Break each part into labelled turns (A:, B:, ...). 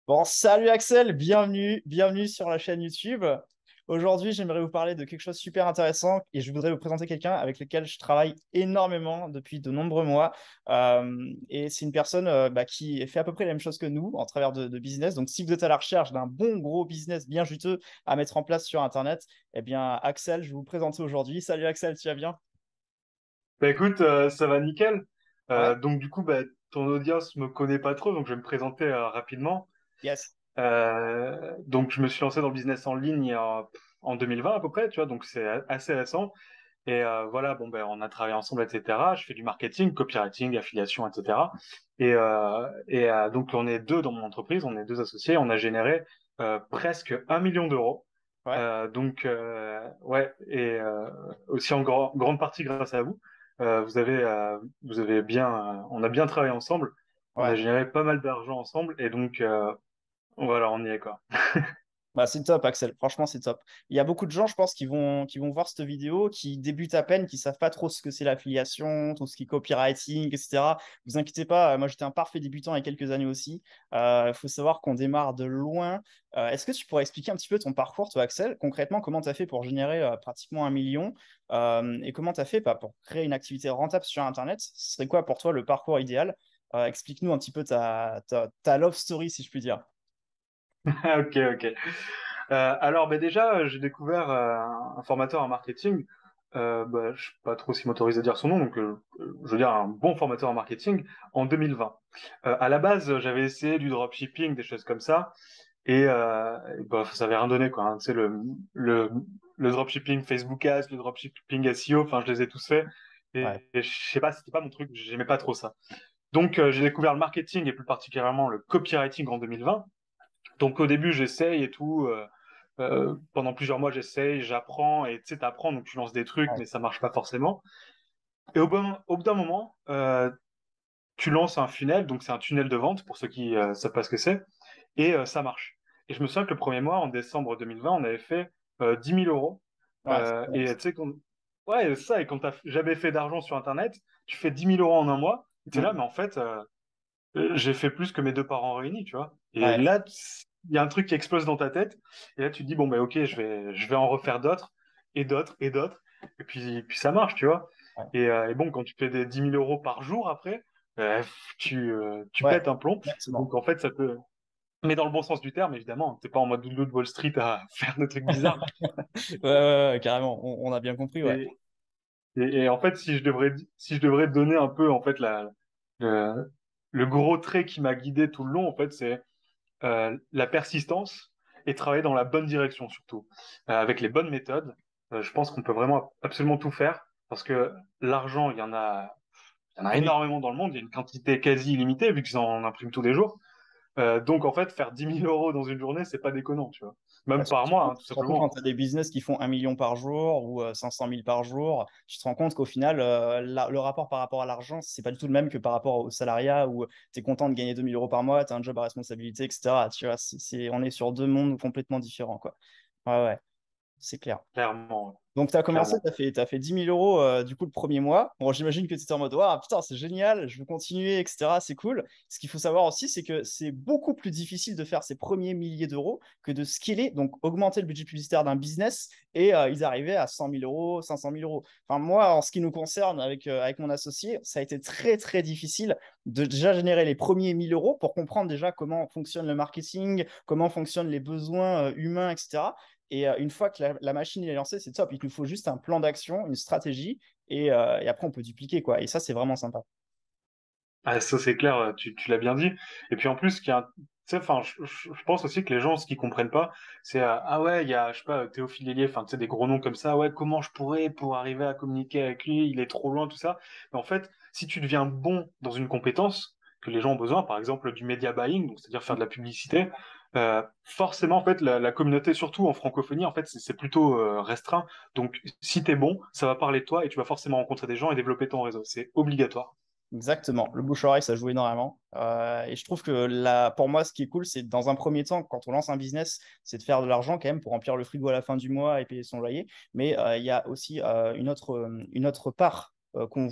A: Bon, salut Axel, bienvenue sur la chaîne YouTube. Aujourd'hui, j'aimerais vous parler de quelque chose de super intéressant et je voudrais vous présenter quelqu'un avec lequel je travaille énormément depuis de nombreux mois. Et c'est une personne qui fait à peu près la même chose que nous en travers de business. Donc, si vous êtes à la recherche d'un bon gros business bien juteux à mettre en place sur Internet, eh bien, Axel, je vais vous présenter aujourd'hui. Salut Axel, tu vas bien?
B: Bah écoute, ça va nickel.
A: Ouais,
B: Donc du coup, ton audience me connaît pas trop, donc je vais me présenter rapidement.
A: yes.
B: Donc je me suis lancé dans le business en ligne en 2020 à peu près, tu vois, donc c'est assez récent. Et voilà, on a travaillé ensemble, etc. Je fais du marketing, copywriting, affiliation, etc. Donc on est deux dans mon entreprise, on est deux associés, on a généré presque 1 million d'euros.
A: Ouais,
B: Ouais, et aussi en grande partie grâce à vous. Vous avez bien, on a bien travaillé ensemble. On a
A: ouais.
B: généré pas mal d'argent ensemble, et donc voilà, on y est quoi.
A: Bah, c'est top, Axel. Franchement, c'est top. Il y a beaucoup de gens, je pense, qui vont voir cette vidéo, qui débutent à peine, qui savent pas trop ce que c'est l'affiliation, tout ce qui est copywriting, etc. Vous inquiétez pas, moi, j'étais un parfait débutant il y a quelques années aussi. Il faut savoir qu'on démarre de loin. Est-ce que tu pourrais expliquer un petit peu ton parcours, toi, Axel? Concrètement, comment tu as fait pour générer pratiquement 1 million et comment tu as fait pour créer une activité rentable sur Internet? Ce serait quoi pour toi le parcours idéal? Explique-nous un petit peu ta love story, si je puis dire.
B: Ok, ok. Alors, déjà, j'ai découvert un formateur en marketing. Je sais pas trop s'il m'autorise à dire son nom, donc je veux dire un bon formateur en marketing en 2020. À la base, j'avais essayé du dropshipping, des choses comme ça, et ça avait rien donné quoi. Hein. Tu sais, le dropshipping Facebook Ads, le dropshipping SEO, enfin, je les ai tous faits.
A: Ouais.
B: Et je sais pas, c'était pas mon truc, j'aimais pas trop ça. Donc, j'ai découvert le marketing et plus particulièrement le copywriting en 2020. Donc, au début, j'essaye et tout. Pendant plusieurs mois, j'essaye, j'apprends et tu sais, t'apprends, donc tu lances des trucs,
A: Ouais.
B: mais ça marche pas forcément. Et au bout d'un moment, tu lances un funnel, donc c'est un tunnel de vente pour ceux qui savent pas ce que c'est, et ça marche. Et je me souviens que le premier mois, en décembre 2020, on avait fait 10 000 euros.
A: Ouais, c'est bon.
B: Et tu sais, ouais, c'est ça, et quand t'as jamais fait d'argent sur Internet, tu fais 10 000 euros en un mois, et t'es là, mais
A: Mm.
B: en fait, j'ai fait plus que mes deux parents réunis, tu vois. Et
A: Ouais,
B: là, il y a un truc qui explose dans ta tête. Et là, tu te dis, ok, je vais en refaire d'autres, et d'autres, et d'autres. Puis ça marche, tu vois.
A: ouais,
B: Et bon, quand tu fais des 10 000 euros par jour après, tu
A: ouais,
B: pètes un plomb.
A: exactement.
B: Donc, en fait, ça peut. Mais dans le bon sens du terme, évidemment. T'es pas en mode loup de Wall Street à faire des trucs bizarres.
A: Ouais, carrément, on a bien compris, ouais.
B: Et, et en fait, si je devrais donner un peu, en fait, le, le gros trait qui m'a guidé tout le long, en fait, c'est la persistance et travailler dans la bonne direction surtout. Avec les bonnes méthodes, je pense qu'on peut vraiment absolument tout faire parce que l'argent, il y en a
A: Oui,
B: énormément dans le monde, il y a une quantité quasi illimitée vu qu'ils en impriment tous les jours. Donc en fait, faire 10 000 euros dans une journée, c'est pas déconnant, tu vois.
A: ouais,
B: Même par mois, hein, tout
A: surtout quand
B: simplement.
A: tu as des business qui font 1 million par jour ou 500 000 par jour, tu te rends compte qu'au final, le rapport par rapport à l'argent, c'est pas du tout le même que par rapport au salariat où tu es content de gagner 2 000 euros par mois, tu as un job à responsabilité, etc. Tu vois, on est sur deux mondes complètement différents, quoi. Ouais, ouais, c'est clair.
B: Clairement,
A: Donc, tu as commencé,
B: clairement.
A: t'as fait 10 000 euros du coup le premier mois. Bon, j'imagine que tu étais en mode, waouh, putain, c'est génial, je veux continuer, etc. C'est cool. Ce qu'il faut savoir aussi, c'est que c'est beaucoup plus difficile de faire ces premiers milliers d'euros que de scaler, donc augmenter le budget publicitaire d'un business et ils arrivaient à 100 000 euros, 500 000 euros. Enfin, moi, en ce qui nous concerne, avec mon associé, ça a été très, très difficile de déjà générer les premiers 1 000 euros pour comprendre déjà comment fonctionne le marketing, comment fonctionnent les besoins humains, etc. Et une fois que la machine est lancée, c'est top. Il nous faut juste un plan d'action, une stratégie, et après, on peut dupliquer, quoi. Et ça, c'est vraiment sympa.
B: Ah, ça c'est clair, tu l'as bien dit. Et puis en plus, tu sais, enfin, je pense aussi que les gens, ce qu'ils comprennent pas, c'est ah ouais, il y a, je sais pas, Théophile Hélier, enfin, tu sais, des gros noms comme ça. Ouais, comment je pourrais pour arriver à communiquer avec lui? Il est trop loin, tout ça. Mais en fait, si tu deviens bon dans une compétence que les gens ont besoin, par exemple du media buying, donc c'est-à-dire faire de la publicité, forcément, en fait, la communauté, surtout en francophonie, en fait, c'est plutôt restreint. Donc, si t'es bon, ça va parler de toi et tu vas forcément rencontrer des gens et développer ton réseau. C'est obligatoire.
A: Exactement. Le bouche-oreille, ça joue énormément. Et je trouve que pour moi, ce qui est cool, c'est dans un premier temps, quand on lance un business, c'est de faire de l'argent quand même pour remplir le frigo à la fin du mois et payer son loyer. Mais il y a aussi une autre part qu'on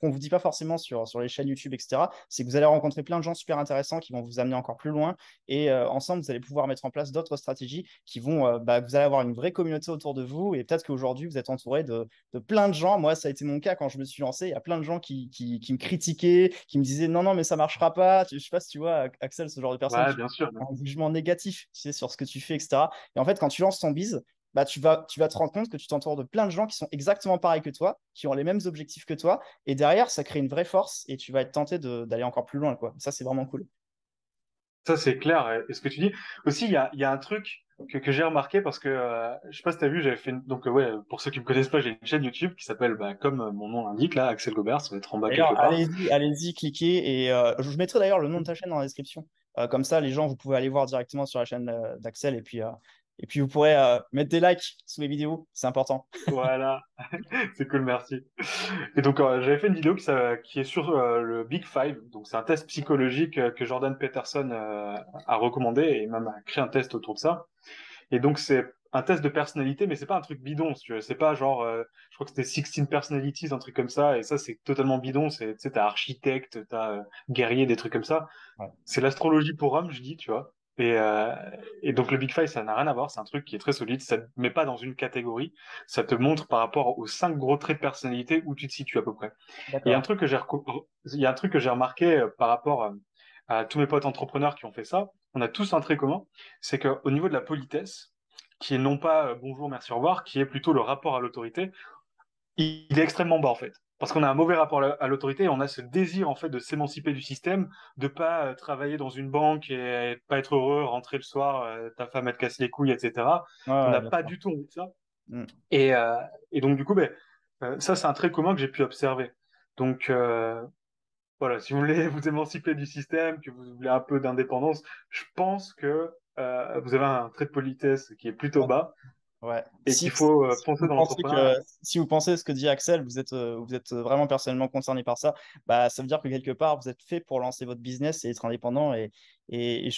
A: vous dit pas forcément sur les chaînes YouTube, etc., c'est que vous allez rencontrer plein de gens super intéressants qui vont vous amener encore plus loin. Et ensemble, vous allez pouvoir mettre en place d'autres stratégies qui vont, vous allez avoir une vraie communauté autour de vous. Et peut-être qu'aujourd'hui, vous êtes entouré de plein de gens. Moi, ça a été mon cas quand je me suis lancé. Il y a plein de gens qui me critiquaient, qui me disaient non, non, mais ça marchera pas. Je sais pas si tu vois, Axel, ce genre de personne
B: Ouais,
A: qui
B: bien sûr.
A: a un jugement négatif, tu sais, sur ce que tu fais, etc. Et en fait, quand tu lances ton biz, bah, tu vas te rendre compte que tu t'entoures de plein de gens qui sont exactement pareils que toi, qui ont les mêmes objectifs que toi. Et derrière, ça crée une vraie force et tu vas être tenté d'aller encore plus loin, quoi. Ça, c'est vraiment cool.
B: Ça, c'est clair. Et ce que tu dis, aussi, il y a un truc que j'ai remarqué parce que, je sais pas si t'as vu, j'avais fait donc, ouais, pour ceux qui me connaissent pas, j'ai une chaîne YouTube qui s'appelle, bah, comme mon nom l'indique, là, Axel Gobert, ça va être en bas quelque
A: D'ailleurs,
B: part.
A: allez-y, cliquez. Et je mettrai d'ailleurs le nom de ta chaîne dans la description. Comme ça, les gens, vous pouvez aller voir directement sur la chaîne d'Axel. Et puis, vous pourrez mettre des likes sous les vidéos. C'est important.
B: Voilà, c'est cool, merci. Et donc, j'avais fait une vidéo qui est sur le Big Five. Donc, c'est un test psychologique que Jordan Peterson a recommandé et même a créé un test autour de ça. Et donc, c'est un test de personnalité, mais c'est pas un truc bidon, si tu veux. C'est pas genre, je crois que c'était 16 personalities, un truc comme ça. Et ça, c'est totalement bidon. Tu sais, t'as architecte, t'as guerrier, des trucs comme ça.
A: Ouais.
B: C'est l'astrologie pour hommes, je dis, tu vois. Et donc le Big Five, ça n'a rien à voir. C'est un truc qui est très solide. Ça te met pas dans une catégorie. Ça te montre par rapport aux 5 gros traits de personnalité où tu te situes à peu près. Et il y a un
A: D'accord.
B: truc que il y a un truc que j'ai remarqué par rapport à tous mes potes entrepreneurs qui ont fait ça. On a tous un trait commun. C'est qu'au niveau de la politesse, qui est non pas bonjour, merci, au revoir, qui est plutôt le rapport à l'autorité, il est extrêmement bas en fait. Parce qu'on a un mauvais rapport à l'autorité et on a ce désir en fait de s'émanciper du système, de pas travailler dans une banque et pas être heureux, rentrer le soir, ta femme elle te casse les couilles, etc.
A: Ouais,
B: On
A: ouais,
B: n'a
A: bien
B: pas
A: sûr.
B: du tout envie de ça.
A: Mm.
B: Et donc du coup, ben, ça c'est un trait commun que j'ai pu observer. Donc voilà, si vous voulez vous émanciper du système, que vous voulez un peu d'indépendance, je pense que vous avez un trait de politesse qui est plutôt bas
A: Ouais.
B: et qu'il faut foncer dans l'entrepreneuriat.
A: Si vous pensez ce que dit Axel, vous êtes vraiment personnellement concerné par ça, bah, ça veut dire que quelque part, vous êtes fait pour lancer votre business et être indépendant. Et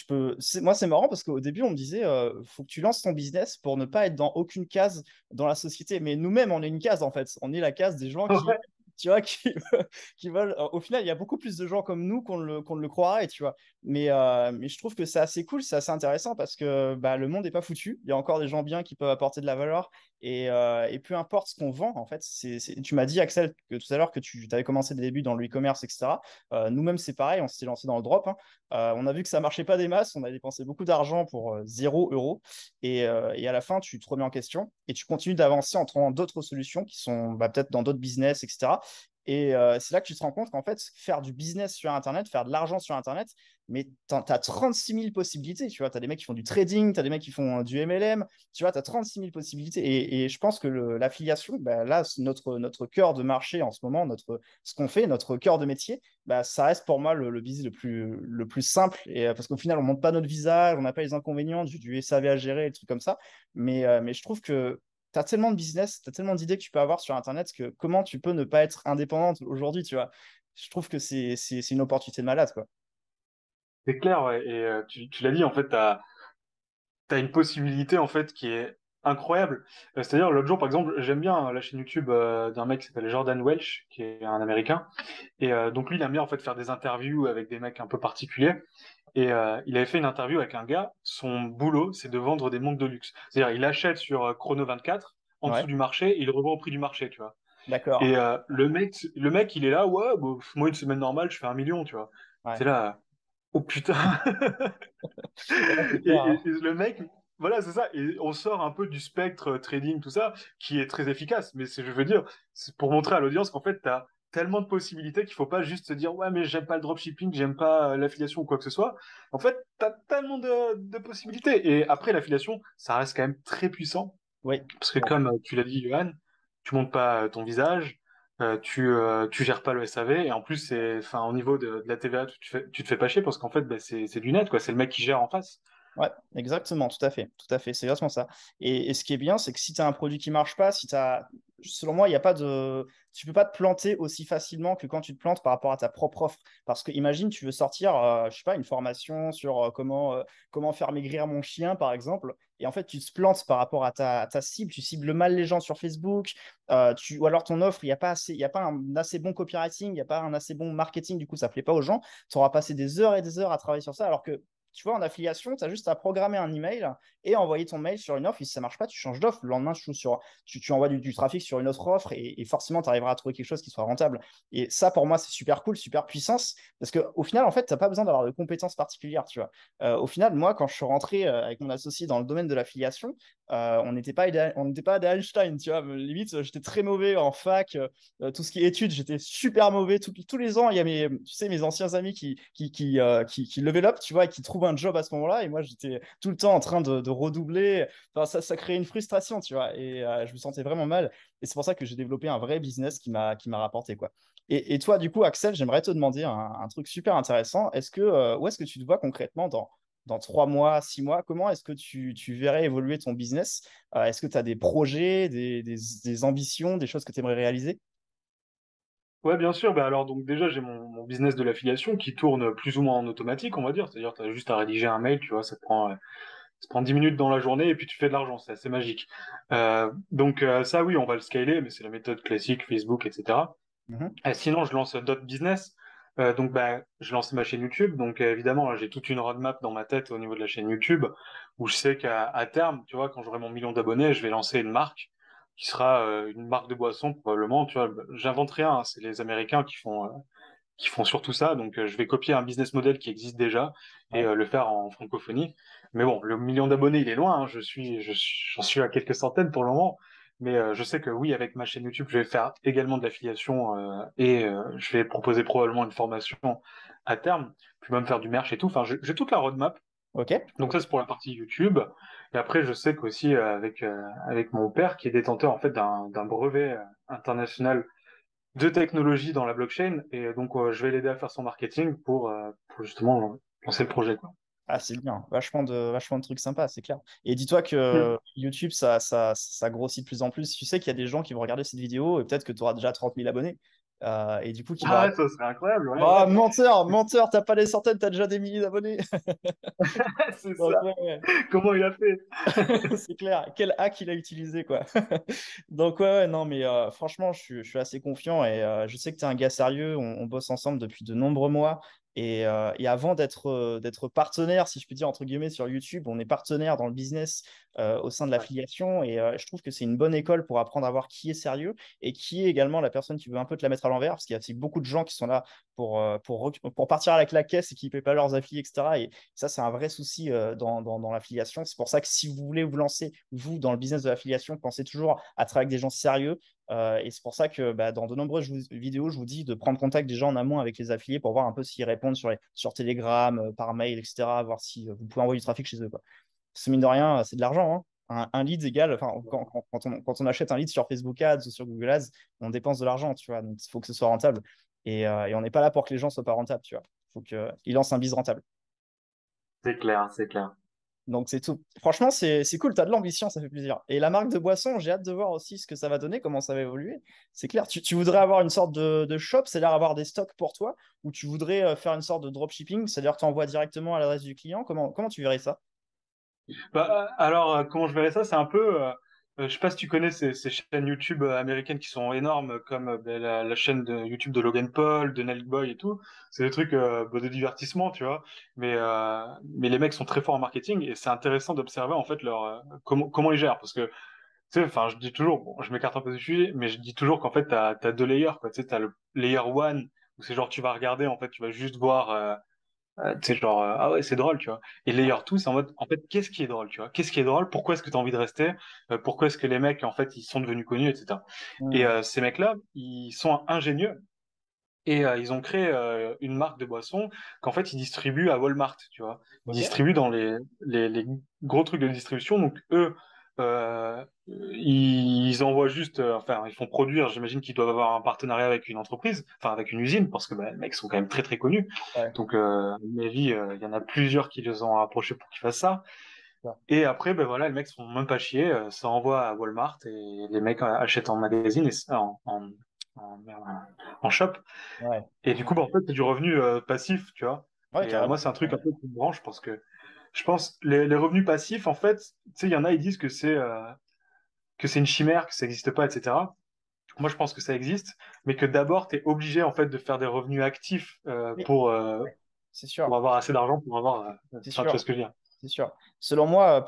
A: moi, c'est marrant parce qu'au début, on me disait, faut que tu lances ton business pour ne pas être dans aucune case dans la société. Mais nous-mêmes, on est une case en fait. On est la case des gens qui, tu vois, qui veulent. Au final, il y a beaucoup plus de gens comme nous qu'on ne le croirait, tu vois. Mais je trouve que c'est assez cool, c'est assez intéressant parce que bah, le monde n'est pas foutu. Il y a encore des gens bien qui peuvent apporter de la valeur. Et peu importe ce qu'on vend, en fait, tu m'as dit, Axel, que tout à l'heure que tu avais commencé des débuts dans le e-commerce, etc. Nous-mêmes, c'est pareil, on s'est lancé dans le drop, hein. On a vu que ça marchait pas des masses, on a dépensé beaucoup d'argent pour 0 euros. Et à la fin, tu te remets en question et tu continues d'avancer en trouvant d'autres solutions qui sont bah, peut-être dans d'autres business, etc. Et c'est là que tu te rends compte qu'en fait, faire du business sur Internet, faire de l'argent sur Internet, mais tu as 36 000 possibilités. Tu vois, tu as des mecs qui font du trading, tu as des mecs qui font du MLM, tu vois, tu as 36 000 possibilités. Et je pense que l'affiliation, bah, là, notre cœur de marché en ce moment, ce qu'on fait, notre cœur de métier, bah, ça reste pour moi le business le plus simple. Parce qu'au final, on ne monte pas notre visage, on n'a pas les inconvénients du SAV à gérer, des trucs comme ça. Mais je trouve que tu as tellement de business, tu as tellement d'idées que tu peux avoir sur Internet que comment tu peux ne pas être indépendante aujourd'hui, tu vois. Je trouve que c'est une opportunité de malade, quoi.
B: C'est clair, ouais. Et tu l'as dit, en fait, t'as une possibilité en fait qui est incroyable. C'est-à-dire l'autre jour, par exemple, j'aime bien la chaîne YouTube d'un mec qui s'appelle Jordan Welch, qui est un Américain. Et donc lui, il aime bien en fait faire des interviews avec des mecs un peu particuliers. Et il avait fait une interview avec un gars. Son boulot, c'est de vendre des montres de luxe. C'est-à-dire, il achète sur Chrono 24 en dessous
A: Ouais,
B: du marché, et il revend au prix du marché, tu vois.
A: d'accord.
B: Et le mec, il est là, ouais, bah, moi une semaine normale, je fais 1 million, tu vois.
A: Ouais,
B: C'est là, oh putain.
A: ouais, c'est
B: Et,
A: clair, hein.
B: et le mec, voilà, c'est ça. Et on sort un peu du spectre trading, tout ça, qui est très efficace. Mais je veux dire, c'est pour montrer à l'audience qu'en fait, tu as tellement de possibilités qu'il faut pas juste se dire, ouais, mais j'aime pas le dropshipping, j'aime pas l'affiliation ou quoi que ce soit. En fait, tu as tellement de possibilités. Et après, l'affiliation, ça reste quand même très puissant.
A: Oui.
B: Parce que comme tu l'as dit, Johan, tu montes pas ton visage. Tu gères pas le SAV et en plus enfin au niveau de la TVA tu te fais pas chier parce qu'en fait bah, c'est du net quoi, c'est le mec qui gère en face.
A: Ouais, exactement, tout à fait, c'est exactement ça. Et ce qui est bien, c'est que si tu as un produit qui marche pas, si tu selon moi, il y a pas de, tu peux pas te planter aussi facilement que quand tu te plantes par rapport à ta propre offre. Parce que imagine, tu veux sortir, je sais pas, une formation sur comment faire maigrir mon chien, par exemple. Et en fait, tu te plantes par rapport à ta cible, tu cibles mal les gens sur Facebook, ou alors ton offre, il n'y a pas assez, il y a pas un assez bon copywriting, il n'y a pas un assez bon marketing, du coup, ça ne plaît pas aux gens. Tu auras passé des heures et des heures à travailler sur ça, alors que tu vois, en affiliation, tu as juste à programmer un email et envoyer ton mail sur une offre. Et si ça ne marche pas, tu changes d'offre. Le lendemain, tu envoies du trafic sur une autre offre et forcément, tu arriveras à trouver quelque chose qui soit rentable. Et ça, pour moi, c'est super cool, super puissance. Parce qu'au final, en fait, tu n'as pas besoin d'avoir de compétences particulières. Tu vois. Au final, moi, quand je suis rentré avec mon associé dans le domaine de l'affiliation, on n'était pas à Einstein. Tu vois. Limite, j'étais très mauvais en fac. Tout ce qui est études, j'étais super mauvais. Tous les ans, il y a tu sais, mes anciens amis qui level up, tu vois, et qui trouvent un job à ce moment-là. Et moi, j'étais tout le temps en train de redoubler. Enfin, ça crée une frustration, tu vois. Et je me sentais vraiment mal. Et c'est pour ça que j'ai développé un vrai business qui m'a rapporté, quoi. Et toi, du coup, Axel, j'aimerais te demander un truc super intéressant. Où est-ce que tu te vois concrètement dans 3 mois, 6 mois? Comment est-ce que tu verrais évoluer ton business? Est-ce que tu as des projets, des ambitions, des choses que tu aimerais réaliser?
B: Ouais, bien sûr. Bah alors, donc déjà, j'ai mon business de l'affiliation qui tourne plus ou moins en automatique, on va dire. C'est-à-dire, tu as juste à rédiger un mail, tu vois, ça prend 10 minutes dans la journée et puis tu fais de l'argent. C'est assez magique. Ça, oui, on va le scaler, mais c'est la méthode classique, Facebook, etc.
A: Mhm.
B: Sinon, je lance d'autres business. Je lance ma chaîne YouTube. Donc, évidemment, là, j'ai toute une roadmap dans ma tête au niveau de la chaîne YouTube où je sais qu'à terme, tu vois, quand j'aurai mon million d'abonnés, je vais lancer une marque qui sera une marque de boisson probablement. Tu vois, j'invente rien, hein. C'est les Américains qui font surtout ça. Donc, je vais copier un business model qui existe déjà et
A: Ouais.
B: le faire en francophonie. Mais bon, le million d'abonnés, il est loin, hein. J'en suis à quelques centaines pour le moment. Mais je sais que oui, avec ma chaîne YouTube, je vais faire également de l'affiliation je vais proposer probablement une formation à terme, puis même faire du merch et tout. Enfin, j'ai toute la roadmap.
A: Ok.
B: Donc ça, c'est pour la partie YouTube. Et après, je sais qu'aussi avec mon père, qui est détenteur en fait d'un brevet international de technologie dans la blockchain, et donc je vais l'aider à faire son marketing pour justement lancer le projet, quoi.
A: Ah, c'est bien. Vachement de trucs sympas, c'est clair. Et dis-toi
B: Hmm.
A: que YouTube, ça grossit de plus en plus. Tu sais qu'il y a des gens qui vont regarder cette vidéo et peut-être que tu auras déjà 30 000 abonnés. Et du coup, qui vont
B: Ah
A: arriver.
B: ouais, ça serait incroyable, ouais,
A: Ah,
B: ouais.
A: menteur, menteur, t'as pas les centaines, t'as déjà des milliers d'abonnés.
B: C'est
A: Donc,
B: ça.
A: ouais, ouais.
B: Comment il a fait?
A: C'est clair. Quel hack il a utilisé, quoi. Donc, ouais, ouais, non, mais franchement, je suis assez confiant et je sais que tu es un gars sérieux. On bosse ensemble depuis de nombreux mois. Et avant d'être partenaire, si je puis dire, entre guillemets, sur YouTube, on est partenaire dans le business au sein de
B: Ouais.
A: l'affiliation. Et je trouve que c'est une bonne école pour apprendre à voir qui est sérieux et qui est également la personne qui veut un peu te la mettre à l'envers. Parce qu'il y a aussi beaucoup de gens qui sont là pour partir avec la caisse et qui ne paient pas leurs affiliés, etc. Et ça, c'est un vrai souci dans l'affiliation. C'est pour ça que si vous voulez vous lancer, vous, dans le business de l'affiliation, pensez toujours à travailler avec des gens sérieux. Et c'est pour ça que bah, dans de nombreuses vidéos, je vous dis de prendre contact déjà en amont avec les affiliés pour voir un peu s'ils répondent sur Telegram, par mail, etc. Voir si vous pouvez envoyer du trafic chez eux, quoi. Parce que mine de rien, c'est de l'argent, hein. Un lead égal, enfin, quand on achète un lead sur Facebook Ads ou sur Google Ads, on dépense de l'argent, tu vois. Donc, il faut que ce soit rentable. Et on n'est pas là pour que les gens soient pas rentables, tu vois. Il faut qu'ils lancent un biz rentable.
B: C'est clair, c'est clair.
A: Donc c'est tout. Franchement, c'est cool, tu as de l'ambition, ça fait plaisir. Et la marque de boisson, j'ai hâte de voir aussi ce que ça va donner, comment ça va évoluer. C'est clair, tu voudrais avoir une sorte de shop, c'est-à-dire avoir des stocks pour toi, ou tu voudrais faire une sorte de dropshipping, c'est-à-dire tu envoies directement à l'adresse du client. Comment tu verrais ça?
B: Comment je verrais ça? C'est un peu, je sais pas si tu connais ces chaînes YouTube américaines qui sont énormes, comme la chaîne de YouTube de Logan Paul, de Nelk Boy et tout. C'est des trucs de divertissement, tu vois. Mais les mecs sont très forts en marketing et c'est intéressant d'observer en fait comment ils gèrent. Parce que, tu sais, enfin, je dis toujours, bon, je m'écarte un peu du sujet, mais je dis toujours qu'en fait, t'as deux layers, quoi. Tu sais, t'as le layer one, où c'est genre, tu vas regarder, en fait, tu vas juste voir, tu sais, genre, ah ouais, c'est drôle, tu vois. Et Layer 2, c'est en mode, en fait, qu'est-ce qui est drôle, tu vois? Qu'est-ce qui est drôle? Pourquoi est-ce que tu as envie de rester? Pourquoi est-ce que les mecs, en fait, ils sont devenus connus, etc. Et
A: Hmm.
B: ces mecs-là, ils sont ingénieux et ils ont créé une marque de boisson qu'en fait, ils distribuent à Walmart, tu vois. Ils
A: Ok.
B: distribuent dans les gros trucs de distribution. Donc, eux, ils envoient juste, enfin, ils font produire, j'imagine qu'ils doivent avoir un partenariat avec une entreprise, enfin, avec une usine, parce que bah, les mecs sont quand même très, très connus.
A: Ouais.
B: Donc, à mon avis, il y en a plusieurs qui les ont approchés pour qu'ils fassent ça.
A: Ça.
B: Et après, ben voilà, les mecs se font même pas chier, ça envoie à Walmart et les mecs achètent en magazine et merde, en shop.
A: Ouais,
B: Et du coup, bah, en fait, c'est du revenu passif, tu vois.
A: ouais,
B: Et
A: carrément.
B: moi, c'est un truc un peu qui me branche parce que je pense les revenus passifs, en fait, tu sais, il y en a, ils disent que c'est une chimère, que ça n'existe pas, etc. Moi, je pense que ça existe, mais que d'abord, tu es obligé, en fait, de faire des revenus actifs
A: Mais ouais, c'est
B: pour
A: sûr,
B: avoir assez d'argent pour avoir.
A: c'est
B: Enfin, tu vois
A: sûr.
B: ce que je veux dire.
A: C'est sûr. Selon moi,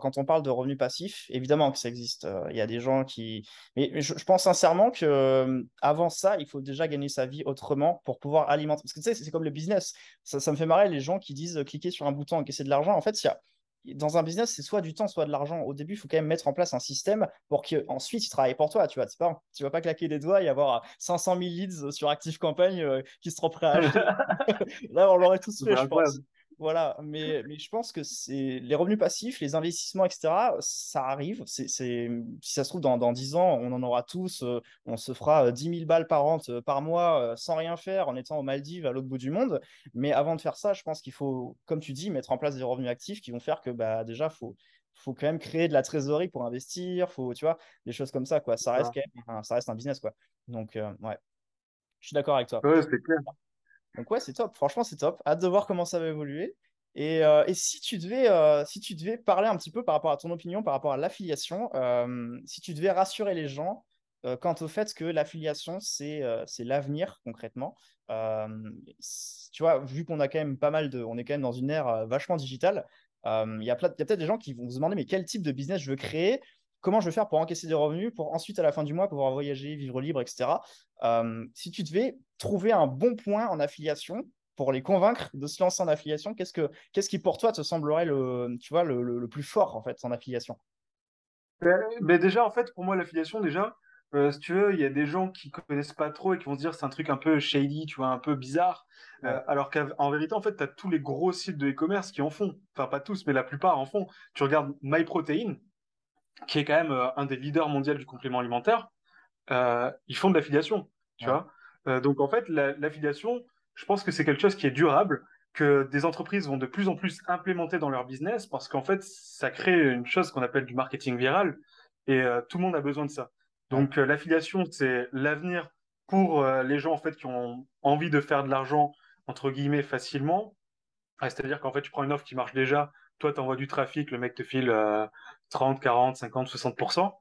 A: quand on parle de revenus passifs, évidemment que ça existe. Il y a des gens qui. Mais je pense sincèrement que avant ça, il faut déjà gagner sa vie autrement pour pouvoir alimenter. Parce que tu sais, c'est comme le business. Ça me fait marrer les gens qui disent cliquer sur un bouton, encaisser de l'argent. En fait, dans un business, c'est soit du temps, soit de l'argent. Au début, il faut quand même mettre en place un système pour qu'ensuite, ils travaillent pour toi. Tu vois, c'est pas, tu vas pas claquer des doigts et avoir 500 000 leads sur ActiveCampagne qui seront prêts à acheter. Là, on l'aurait tous fait,
B: C'est
A: je pense.
B: incroyable.
A: Voilà, mais je pense que c'est les revenus passifs, les investissements, etc., ça arrive. Si ça se trouve, dans 10 ans, on en aura tous. On se fera 10 000 balles par mois sans rien faire en étant aux Maldives à l'autre bout du monde. Mais avant de faire ça, je pense qu'il faut, comme tu dis, mettre en place des revenus actifs qui vont faire que bah, déjà, faut quand même créer de la trésorerie pour investir. Faut, tu vois, des choses comme ça, quoi. Ça reste quand même ça reste un business, quoi. Donc, ouais, je suis d'accord avec toi.
B: Ouais, c'est clair.
A: Donc ouais, c'est top. Franchement, c'est top. Hâte de voir comment ça va évoluer. Et si tu devais parler un petit peu par rapport à ton opinion, par rapport à l'affiliation, si tu devais rassurer les gens quant au fait que l'affiliation, c'est l'avenir concrètement. euh, Tu vois, vu qu'on a quand même pas mal de, on est quand même dans une ère vachement digitale, il y a peut-être des gens qui vont se demander mais quel type de business je veux créer, comment je vais faire pour encaisser des revenus, pour ensuite à la fin du mois pouvoir voyager, vivre libre, etc. Si tu devais trouver un bon point en affiliation pour les convaincre de se lancer en affiliation, qu'est-ce qui pour toi te semblerait tu vois, le plus fort en fait en affiliation?
B: Mais déjà, en fait, pour moi, l'affiliation, déjà, si tu veux, il y a des gens qui connaissent pas trop et qui vont se dire c'est un truc un peu shady, tu vois, un peu bizarre.
A: Ouais,
B: Alors qu'en vérité, en fait, tu as tous les gros sites de e-commerce qui en font. Enfin, pas tous, mais la plupart en font. Tu regardes MyProtein, qui est quand même un des leaders mondiaux du complément alimentaire. Ils font de l'affiliation, tu
A: ouais,
B: vois. Donc en fait, l'affiliation, je pense que c'est quelque chose qui est durable, que des entreprises vont de plus en plus implémenter dans leur business, parce qu'en fait, ça crée une chose qu'on appelle du marketing viral, et tout le monde a besoin de ça.
A: ouais,
B: Donc l'affiliation, c'est l'avenir pour les gens en fait qui ont envie de faire de l'argent entre guillemets facilement. C'est-à-dire qu'en fait, tu prends une offre qui marche déjà, toi, tu envoies du trafic, le mec te file 30, 40, 50, 60%.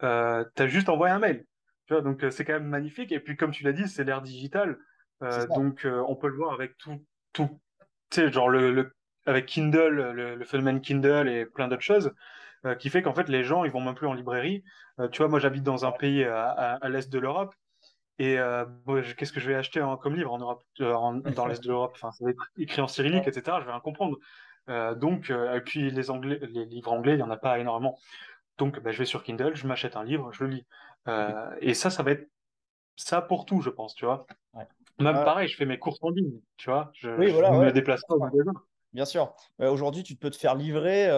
B: Tu as juste envoyé un mail. Tu vois, donc c'est quand même magnifique. Et puis, comme tu l'as dit, c'est l'ère digitale.
A: c'est ça.
B: Donc, on peut le voir avec tout, tu sais, genre avec Kindle, le phénomène Kindle et plein d'autres choses, qui fait qu'en fait, les gens, ils vont même plus en librairie. Tu vois, moi, j'habite dans un pays à l'est de l'Europe. Et bon, qu'est-ce que je vais acheter comme livre en Europe, dans l'Est de l'Europe? Enfin, ça va être écrit en cyrillique,
A: Ouais,
B: etc. Je vais rien comprendre. Et puis les livres anglais, il y en a pas énormément. Donc, bah, je vais sur Kindle, je m'achète un livre, je le lis. Et ça va être ça pour tout, je pense, tu vois.
A: ouais.
B: Même
A: Euh,
B: pareil, je fais mes courses en ligne, tu vois.
A: oui,
B: Je
A: voilà, ouais.
B: me déplace pas au magasin.
A: Bien sûr. Aujourd'hui, tu peux te faire livrer.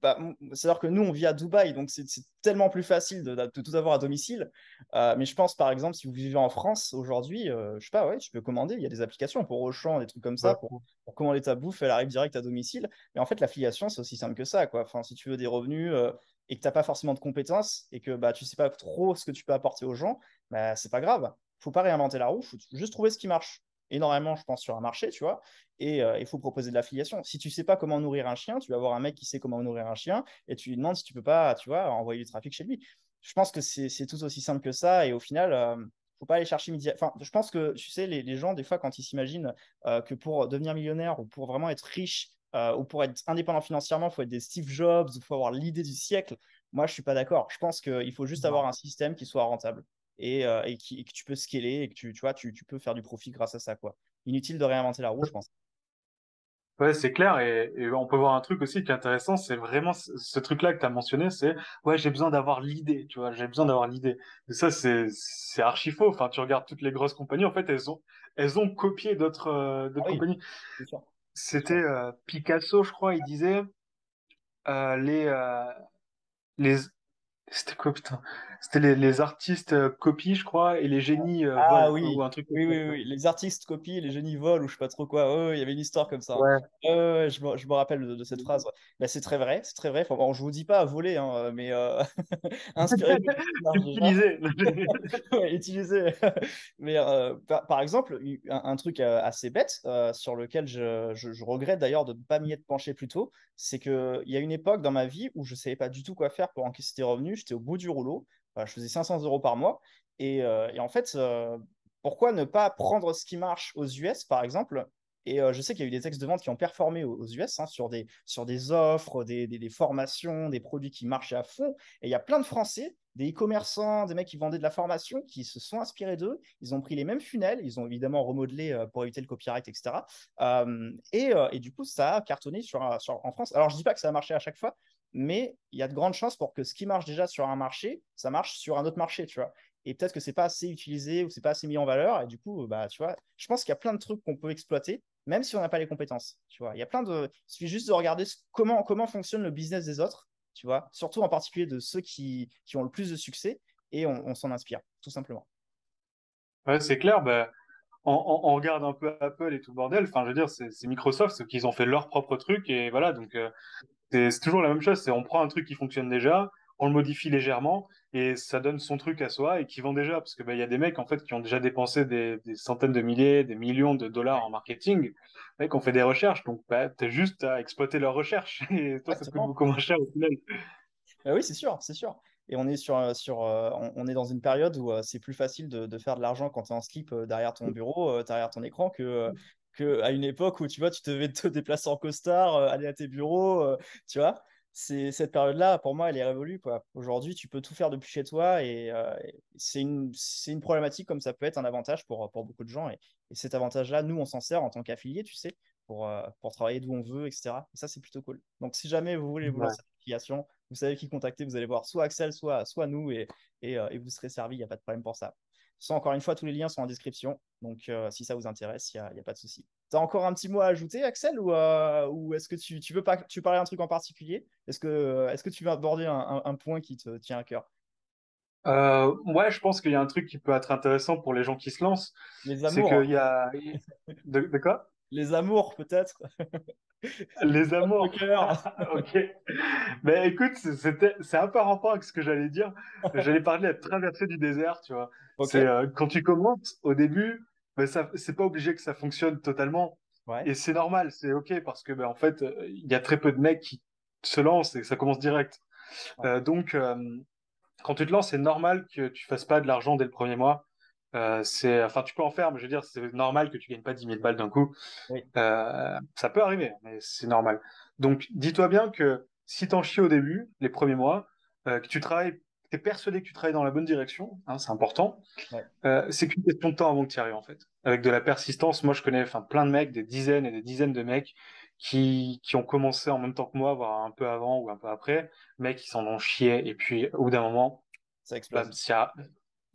A: Bah, c'est-à-dire que nous, on vit à Dubaï, donc c'est tellement plus facile de tout avoir à domicile. Mais je pense, par exemple, si vous vivez en France aujourd'hui, je sais pas, ouais, tu peux commander. Il y a des applications pour Auchan, des trucs comme ça,
B: Ouais.
A: pour commander ta bouffe, elle arrive direct à domicile. Mais en fait, l'affiliation, c'est aussi simple que ça, quoi. Enfin, si tu veux des revenus et que tu n'as pas forcément de compétences et que bah, tu sais pas trop ce que tu peux apporter aux gens, bah, c'est pas grave. Faut pas réinventer la roue, faut juste trouver ce qui marche énormément, je pense, sur un marché, tu vois. Et il faut proposer de l'affiliation. Si tu sais pas comment nourrir un chien, tu vas avoir un mec qui sait comment nourrir un chien et tu lui demandes si tu peux pas, tu vois, envoyer du trafic chez lui. Je pense que c'est tout aussi simple que ça. Et au final, faut pas aller chercher midi. Enfin, je pense que, tu sais, les gens, des fois, quand ils s'imaginent que pour devenir millionnaire ou pour vraiment être riche ou pour être indépendant financièrement, il faut être des Steve Jobs, il faut avoir l'idée du siècle. Moi, je suis pas d'accord. Je pense qu'il faut juste avoir un système qui soit rentable et que tu peux scaler et que tu vois, tu peux faire du profit grâce à ça, quoi. Inutile de réinventer la roue, je pense.
B: Ouais, c'est clair. Et on peut voir un truc aussi qui est intéressant, c'est vraiment ce truc-là que tu as mentionné, c'est ouais, j'ai besoin d'avoir l'idée, tu vois, j'ai besoin
A: Ouais.
B: d'avoir l'idée. Et ça, c'est archi faux. Enfin, tu regardes toutes les grosses compagnies, en fait, elles ont copié
A: Ah
B: d'autres
A: oui,
B: compagnies.
A: c'est sûr. C'est
B: C'était
A: sûr.
B: Picasso, je crois, il disait euh, les, euh, les, c'était quoi, putain? c'était les artistes copie, je crois, et les génies
A: Ah
B: volent, ou
A: oui,
B: un truc comme
A: oui,
B: ça,
A: oui,
B: tu vois.
A: oui. Les artistes copient, les génies volent ou je sais pas trop quoi. Ouais, ouais, il y avait une histoire comme ça.
B: Ouais.
A: Ouais, je me rappelle de cette phrase. Ouais. Bah, c'est très vrai, c'est très vrai. Enfin, bon, je vous dis pas à voler, hein, mais inspirez-vous de ce qui marche déjà.
B: Utilisé.
A: Ouais, utiliser. Mais par exemple, un truc assez bête sur lequel je regrette d'ailleurs de ne pas m'y être penché plus tôt, c'est qu'il y a une époque dans ma vie où je ne savais pas du tout quoi faire pour encaisser des revenus. J'étais au bout du rouleau. Enfin, je faisais 500 euros par mois. Et en fait, pourquoi ne pas prendre ce qui marche aux US, par exemple? Et je sais qu'il y a eu des textes de vente qui ont performé aux US hein, sur des offres, des formations, des produits qui marchaient à fond. Et il y a plein de Français, des e-commerçants, des mecs qui vendaient de la formation, qui se sont inspirés d'eux. Ils ont pris les mêmes funnels, ils ont évidemment remodelé pour éviter le copyright, etc. Et du coup, ça a cartonné en France. Alors, je ne dis pas que ça a marché à chaque fois, mais il y a de grandes chances pour que ce qui marche déjà sur un marché, ça marche sur un autre marché, tu vois. Et peut-être que c'est pas assez utilisé ou c'est pas assez mis en valeur. Et du coup, bah, tu vois, je pense qu'il y a plein de trucs qu'on peut exploiter, même si on n'a pas les compétences. Tu vois, il y a plein de. Il suffit juste de regarder comment fonctionne le business des autres, tu vois, surtout en particulier de ceux qui ont le plus de succès, et on s'en inspire, tout simplement.
B: Ouais, c'est clair. Bah, on regarde un peu Apple et tout le bordel. Enfin, je veux dire, c'est Microsoft, c'est qu'ils ont fait leur propre truc et voilà. Donc, c'est toujours la même chose. C'est on prend un truc qui fonctionne déjà, on le modifie légèrement et ça donne son truc à soi et qui vend déjà. Parce que bah, il y a des mecs en fait qui ont déjà dépensé des centaines de milliers, des millions de dollars
A: Ouais,
B: en marketing. Les mecs ont fait des recherches. Donc, bah, t'as juste à exploiter leurs recherches et toi, ça te coûte
A: exactement.
B: beaucoup moins cher au final.
A: Oui, c'est sûr, c'est sûr. Et on est on est dans une période où c'est plus facile de faire de l'argent quand tu es en slip derrière ton bureau, derrière ton écran, que à une époque où tu vois, tu devais te déplacer en costard, aller à tes bureaux, tu vois. Cette période-là, pour moi, elle est révolue, quoi. Aujourd'hui, tu peux tout faire depuis chez toi et c'est une problématique comme ça peut être un avantage pour beaucoup de gens. Et cet avantage-là, nous, on s'en sert en tant qu'affilié, tu sais, pour travailler d'où on veut, etc. Et ça, c'est plutôt cool. Donc, si jamais vous voulez vous
B: Ouais.
A: lancer une affiliation, vous savez qui contacter, vous allez voir soit Axel, soit nous, et vous serez servi, il n'y a pas de problème pour ça. Soit, encore une fois, tous les liens sont en description, donc si ça vous intéresse, il y a pas de souci. Tu as encore un petit mot à ajouter, Axel, ou est-ce que tu veux pas, tu parlais un truc en particulier? Est-ce que tu veux aborder un point qui te tient à cœur?
B: Ouais, je pense qu'il y a un truc qui peut être intéressant pour les gens qui se lancent,
A: Les
B: c'est qu'il
A: amours,
B: y a... de quoi?
A: les amours peut-être,
B: Les
A: le
B: amours.
A: cœur.
B: Ok. Ben écoute, c'est un peu en rapport avec ce que j'allais dire. J'allais parler de la traversée du désert, tu vois.
A: Ok,
B: C'est quand tu commences au début, ben ça, c'est pas obligé que ça fonctionne totalement.
A: ouais,
B: Et c'est normal, c'est ok parce que ben en fait, il y a très peu de mecs qui se lancent et ça commence direct.
A: ouais,
B: Donc quand tu te lances, c'est normal que tu fasses pas de l'argent dès le premier mois. Enfin, tu peux en faire, mais je veux dire, c'est normal que tu gagnes pas 10 000 balles d'un coup.
A: oui,
B: Ça peut arriver, mais c'est normal. Donc, dis-toi bien que si t'en chies au début, les premiers mois, que tu travailles, t'es persuadé que tu travailles dans la bonne direction, hein, c'est important.
A: ouais,
B: C'est qu'une question de temps avant que tu y arrives, en fait. Avec de la persistance, moi, je connais, enfin, plein de mecs, des dizaines et des dizaines de mecs qui ont commencé en même temps que moi, voire un peu avant ou un peu après, mecs qui s'en ont chié, et puis, au bout d'un moment,
A: ça
B: bam,
A: explose. Ouais.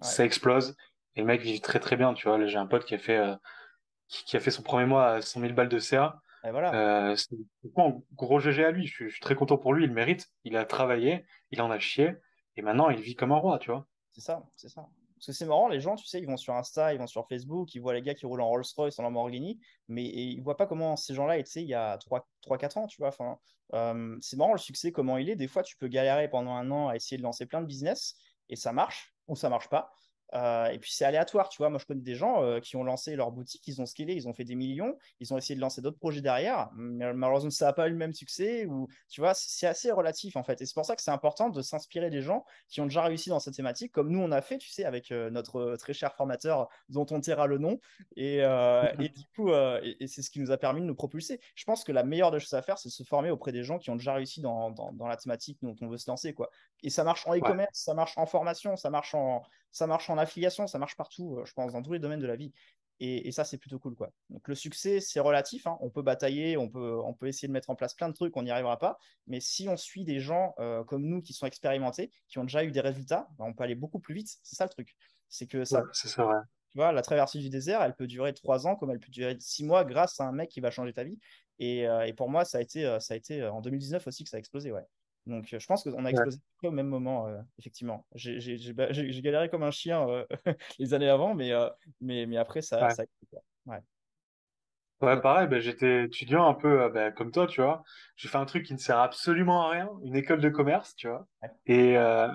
B: ça explose, et le mec vit très très bien, tu vois. Là, j'ai un pote qui a fait son premier mois à 100 000 balles de CA.
A: Et voilà.
B: C'est vraiment un gros GG à lui. Je suis très content pour lui. Il le mérite. Il a travaillé, il en a chié, et maintenant il vit comme un roi, tu vois.
A: C'est ça, c'est ça. Parce que c'est marrant, les gens, tu sais, ils vont sur Insta, ils vont sur Facebook, ils voient les gars qui roulent en Rolls-Royce, en Lamborghini, mais ils voient pas comment ces gens-là étaient il y a 3 4 ans, tu vois. Enfin, c'est marrant le succès, comment il est. Des fois, tu peux galérer pendant un an à essayer de lancer plein de business, et ça marche, ou ça marche pas. Et puis c'est aléatoire, tu vois. Moi, je connais des gens qui ont lancé leur boutique, ils ont scalé, ils ont fait des millions, ils ont essayé de lancer d'autres projets derrière, mais malheureusement, ça n'a pas eu le même succès, ou tu vois, c'est assez relatif en fait. Et c'est pour ça que c'est important de s'inspirer des gens qui ont déjà réussi dans cette thématique, comme nous on a fait, tu sais, avec notre très cher formateur dont on taira le nom. Et du coup, et c'est ce qui nous a permis de nous propulser. Je pense que la meilleure des choses à faire, c'est de se former auprès des gens qui ont déjà réussi dans la thématique dont on veut se lancer, quoi. Et ça marche en
B: Ouais,
A: e-commerce, ça marche en formation, ça marche en affiliation, ça marche partout, je pense, dans tous les domaines de la vie. Et ça, c'est plutôt cool, quoi. Donc, le succès, c'est relatif, hein. On peut batailler, on peut essayer de mettre en place plein de trucs, on n'y arrivera pas. Mais si on suit des gens comme nous qui sont expérimentés, qui ont déjà eu des résultats, bah, on peut aller beaucoup plus vite. C'est ça le truc. C'est que
B: ouais,
A: ça,
B: c'est ça, ouais.
A: tu vois, la traversée du désert, elle peut durer 3 ans comme elle peut durer 6 mois grâce à un mec qui va changer ta vie. Et pour moi, ça a été en 2019 aussi que ça a explosé, ouais. Donc, je pense qu'on a
B: Ouais,
A: explosé au même moment, effectivement. J'ai galéré comme un chien les années avant, mais après,
B: ouais.
A: ça a été, quoi. Ouais.
B: Ouais,
A: Donc,
B: pareil, j'étais étudiant un peu comme toi, tu vois. J'ai fait un truc qui ne sert absolument à rien, une école de commerce, tu vois.
A: ouais.
B: Et, euh,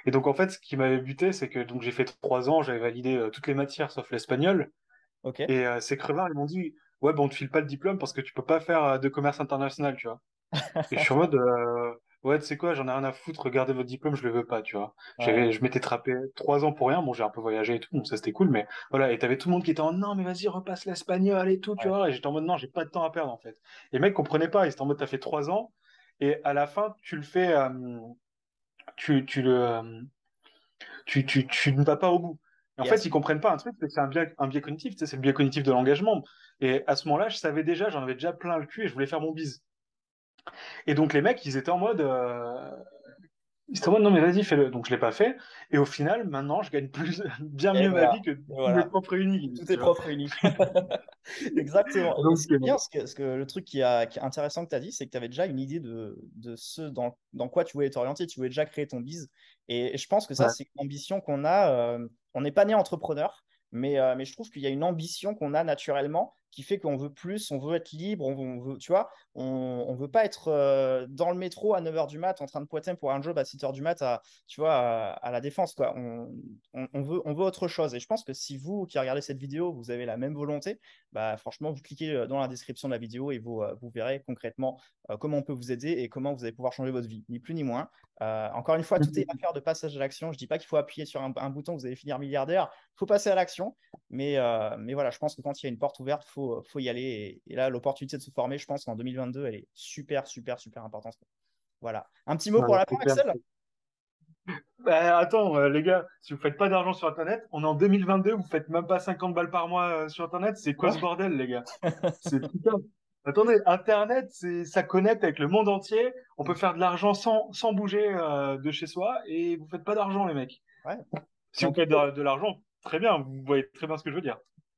B: et donc, en fait, ce qui m'avait buté, c'est que donc j'ai fait 3 ans, j'avais validé toutes les matières sauf l'espagnol.
A: Ok.
B: Et ces crevards, ils m'ont dit, ouais, bon, on te file pas le diplôme parce que tu peux pas faire de commerce international, tu vois. Et je suis en mode, ouais, tu sais quoi, j'en ai rien à foutre, regardez votre diplôme, je le veux pas, tu vois.
A: Ouais,
B: Je m'étais trappé 3 ans pour rien, bon, j'ai un peu voyagé et tout, donc ça c'était cool, mais voilà, et t'avais tout le monde qui était en, non, mais vas-y, repasse l'espagnol et tout, tu
A: ouais.
B: vois. Et j'étais en mode, non, j'ai pas de temps à perdre, en fait. Et les mecs comprenaient pas, ils étaient en mode, t'as fait 3 ans, et à la fin, tu le fais, tu le, tu ne vas pas au bout. Et en fait,
A: Yes.
B: ils comprennent pas un truc, c'est que c'est un biais cognitif, tu sais, c'est le biais cognitif de l'engagement. Et à ce moment-là, je savais déjà, j'en avais déjà plein le cul et je voulais faire mon bise. Et donc les mecs, ils étaient en mode, ils étaient en mode non mais vas-y fais-le. Donc je l'ai pas fait. Et au final, maintenant, je gagne plus, bien
A: Et
B: mieux ma
A: voilà.
B: vie que
A: Et
B: tous mes
A: voilà.
B: profs réunis,
A: Tout est
B: tu vois.
A: propre réuni. Exactement. Et
B: Donc
A: ce qui est bien, le truc qui est intéressant que tu as dit, c'est que tu avais déjà une idée de ce dans quoi tu voulais t'orienter. Tu voulais déjà créer ton biz. Et je pense que ça,
B: ouais.
A: c'est une ambition qu'on a. On n'est pas né entrepreneur, mais je trouve qu'il y a une ambition qu'on a naturellement qui fait qu'on veut plus, on veut être libre, on veut, tu vois, on veut pas être dans le métro à 9h du mat en train de poitin pour un job à 6h du mat tu vois, à la défense, quoi. On veut autre chose. Et je pense que si vous qui regardez cette vidéo, vous avez la même volonté, bah, franchement, vous cliquez dans la description de la vidéo et vous verrez concrètement comment on peut vous aider et comment vous allez pouvoir changer votre vie, ni plus ni moins. Encore une fois, tout est affaire de passage à l'action. Je ne dis pas qu'il faut appuyer sur un bouton, vous allez finir milliardaire. Il faut passer à l'action. Mais voilà, je pense que quand il y a une porte ouverte, faut y aller. Et là, l'opportunité de se former, je pense, en 2022, elle est super, super, super importante. Voilà. Un petit mot
B: Ouais,
A: pour la fin,
B: c'est clair.
A: Axel?
B: Bah, attends, les gars, si vous faites pas d'argent sur Internet, on est en 2022, vous faites même pas 50 balles par mois sur Internet, c'est quoi ce
A: Ouais.
B: bordel, les gars? C'est putain. Attendez, Internet, ça connecte avec le monde entier. On peut faire de l'argent sans bouger de chez soi et vous faites pas d'argent, les mecs.
A: Ouais.
B: Si vous
A: Donc,
B: faites de l'argent, très bien, vous voyez très bien ce que je veux dire.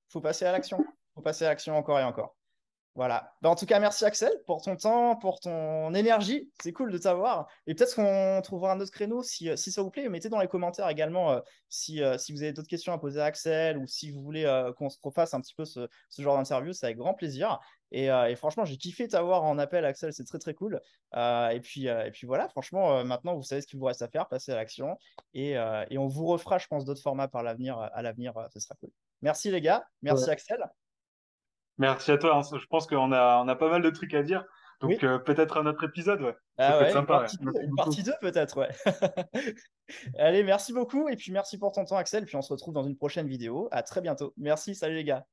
A: faut passer à l'action. Faut passer à l'action encore et encore. Voilà. Bah, en tout cas, merci Axel pour ton temps, pour ton énergie. C'est cool de t'avoir. Et peut-être qu'on trouvera un autre créneau si ça vous plaît. Mettez dans les commentaires également si vous avez d'autres questions à poser à Axel ou si vous voulez qu'on se refasse un petit peu ce genre d'interview. C'est avec grand plaisir. Et franchement, j'ai kiffé t'avoir en appel, Axel. C'est très, très cool. Et puis voilà, franchement, maintenant, vous savez ce qu'il vous reste à faire. Passer à l'action. Et on vous refera, je pense, d'autres formats par l'avenir. À l'avenir, ce sera cool. Merci les gars. Merci
B: Ouais.
A: Axel.
B: Merci à toi, hein. Je pense qu'on a pas mal de trucs à dire. Donc
A: Oui.
B: peut-être un autre épisode, ouais. Ça
A: Ah
B: peut être
A: ouais,
B: sympa, ouais. Merci
A: une
B: beaucoup.
A: partie 2 peut-être, ouais. Allez, merci beaucoup et puis merci pour ton temps, Axel. Puis on se retrouve dans une prochaine vidéo. À très bientôt. Merci, salut les gars.